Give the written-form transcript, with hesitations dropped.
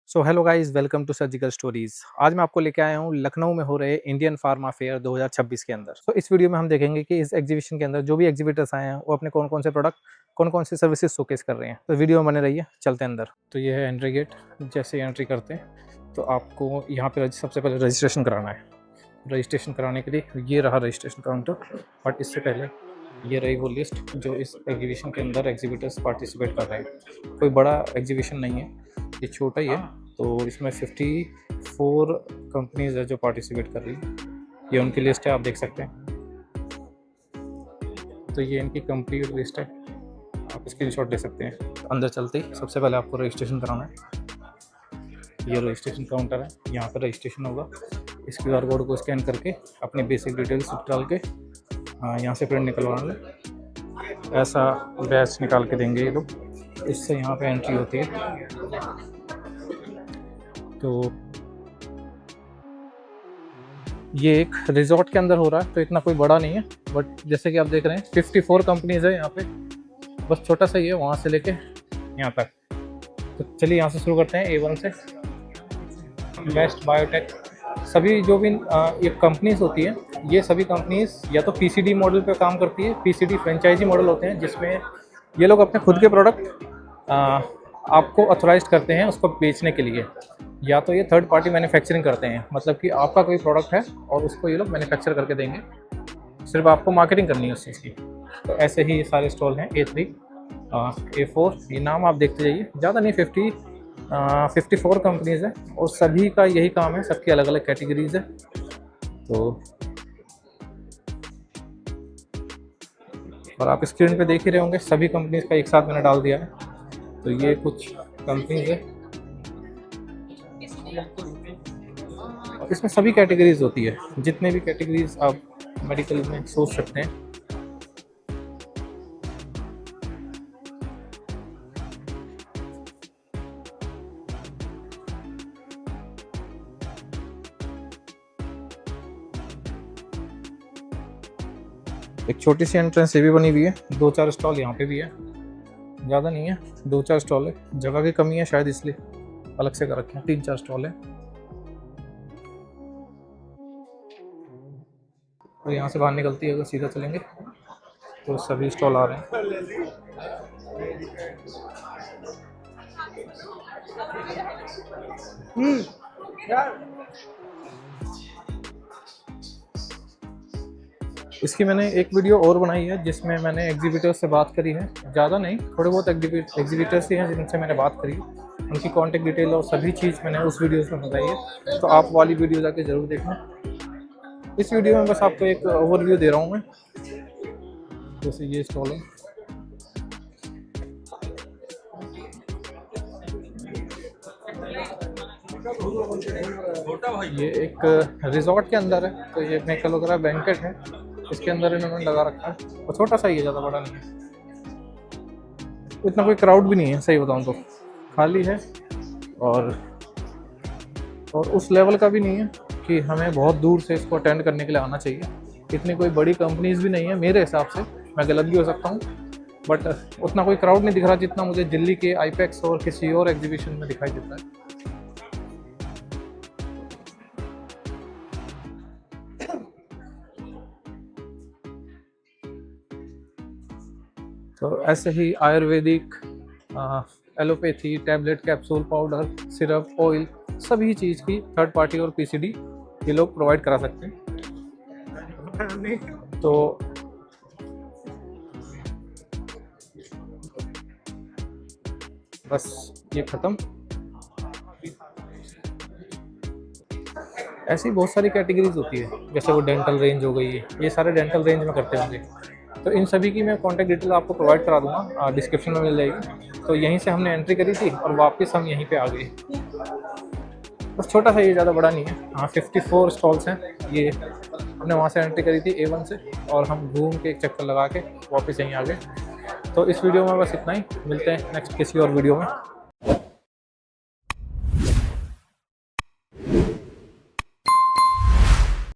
So hello guys, welcome to surgical stories. आज मैं आपको लेके आया हूँ लखनऊ में हो रहे इंडियन फार्मा फेयर 2026 के अंदर। तो इस वीडियो में हम देखेंगे कि इस एग्जीबिशन के अंदर जो भी एग्जीबिटर्स आए हैं वो अपने कौन कौन से प्रोडक्ट, कौन कौन सी सर्विसेज शोकेस कर रहे हैं। तो वीडियो में बने रहिए, चलते हैं अंदर। तो ये है एंट्री गेट। जैसे एंट्री करते हैं तो आपको यहाँ पे सबसे पहले रजिस्ट्रेशन कराना है। रजिस्ट्रेशन कराने के लिए ये रहा रजिस्ट्रेशन काउंटर, बट इससे पहले ये रही वो लिस्ट जो इस एग्जीबिशन के अंदर एग्जीबिटर्स पार्टिसिपेट कर रहे हैं। कोई बड़ा एग्जीबिशन नहीं है, ये छोटा ही है। तो इसमें 54 कंपनीज है जो पार्टिसिपेट कर रही है। ये उनकी लिस्ट है, आप देख सकते हैं। तो ये इनकी कंप्लीट लिस्ट है, आप स्क्रीनशॉट ले सकते हैं। तो अंदर चलते ही सबसे पहले आपको रजिस्ट्रेशन कराना है। ये रजिस्ट्रेशन काउंटर है, यहाँ पर रजिस्ट्रेशन होगा। इस QR कोड को स्कैन करके अपने बेसिक डिटेल्स डाल के यहाँ से प्रिंट निकलवाना है। ऐसा बैच निकाल के देंगे ये लोग, इससे यहाँ पे एंट्री होती है। तो ये एक रिजॉर्ट के अंदर हो रहा है, तो इतना कोई बड़ा नहीं है, बट जैसे कि आप देख रहे हैं 54 कंपनीज है यहाँ पे। बस छोटा सा ही है, वहाँ से लेके यहाँ तक। तो चलिए यहाँ से शुरू करते हैं A1 से। बेस्ट बायोटेक, सभी जो भी ये कंपनीज होती हैं, ये सभी कंपनीज या तो PCD मॉडल पे काम करती है। PCD फ्रेंचाइजी मॉडल होते हैं जिसमें ये लोग अपने खुद के प्रोडक्ट आपको ऑथराइज्ड करते हैं उसको बेचने के लिए, या तो ये थर्ड पार्टी मैन्युफैक्चरिंग करते हैं। मतलब कि आपका कोई प्रोडक्ट है और उसको ये लोग मैन्युफैक्चर करके देंगे, सिर्फ आपको मार्केटिंग करनी है उस चीज़ की। तो ऐसे ही ये सारे स्टॉल हैं। A3, A4, ये नाम आप देखते जाइए, ज़्यादा नहीं, 54 कंपनीज़ हैं और सभी का यही काम है, सबकी अलग अलग कैटेगरीज है। तो और आप स्क्रीन पे देख ही रहे होंगे, सभी कंपनीज का एक साथ मैंने डाल दिया है। तो ये कुछ कंपनीज है, इसमें सभी कैटेगरीज होती है, जितने भी कैटेगरीज आप मेडिकल में सोच सकते हैं। एक छोटी सी एंट्रेंस ये भी बनी हुई है, 2-4 स्टॉल यहाँ पे भी है, ज़्यादा नहीं है, 2-4 स्टॉल है। जगह की कमी है शायद, इसलिए अलग से कर रखे हैं। 3-4 स्टॉल है। और यहाँ से बाहर निकलती है, अगर सीधा चलेंगे तो सभी स्टॉल आ रहे हैं। इसकी मैंने एक वीडियो और बनाई है जिसमें मैंने एग्जीबिटर्स से बात करी है, ज़्यादा नहीं, थोड़े बहुत एग्जीबिटर्स ही हैं जिनसे मैंने बात करी। उनकी कॉन्टेक्ट डिटेल और सभी चीज़ मैंने उस वीडियोस में बताई है, तो आप वाली वीडियो जाके ज़रूर देखना। इस वीडियो में बस आपको एक ओवरव्यू दे रहा हूँ मैं। जैसे ये स्टॉल है, ये एक रिजॉर्ट के अंदर है, तो ये मेकल वगैरह बैंकेट है, इसके अंदर इन्होंने लगा रखा है। और छोटा सा ही है, ज़्यादा बड़ा नहीं है। इतना कोई क्राउड भी नहीं है, सही बताऊँ तो खाली है। और उस लेवल का भी नहीं है कि हमें बहुत दूर से इसको अटेंड करने के लिए आना चाहिए। इतनी कोई बड़ी कंपनीज भी नहीं है मेरे हिसाब से, मैं गलत भी हो सकता हूँ, बट उतना कोई क्राउड नहीं दिख रहा जितना मुझे दिल्ली के IPEX और किसी और एग्जीबिशन में दिखाई देता है। तो ऐसे ही Ayurvedic, allopathy, tablet, capsule, powder, syrup, oil, सभी चीज़ की थर्ड पार्टी और PCD ये लोग प्रोवाइड करा सकते हैं। तो बस ये ख़त्म। ऐसी बहुत सारी कैटेगरीज होती है, जैसे वो डेंटल रेंज हो गई, ये सारे डेंटल रेंज में करते होंगे। तो इन सभी की मैं कॉन्टैक्ट डिटेल आपको प्रोवाइड करा दूंगा, डिस्क्रिप्शन में मिल जाएगी। तो यहीं से हमने एंट्री करी थी और वापस हम यहीं पे आ गए। बस छोटा सा, ये ज़्यादा बड़ा नहीं है। हाँ, 54 स्टॉल्स हैं। ये हमने वहाँ से एंट्री करी थी A1 से, और हम घूम के एक चक्कर लगा के वापस यहीं आ गए। तो इस वीडियो में बस इतना ही, मिलते हैं नेक्स्ट किसी और वीडियो में।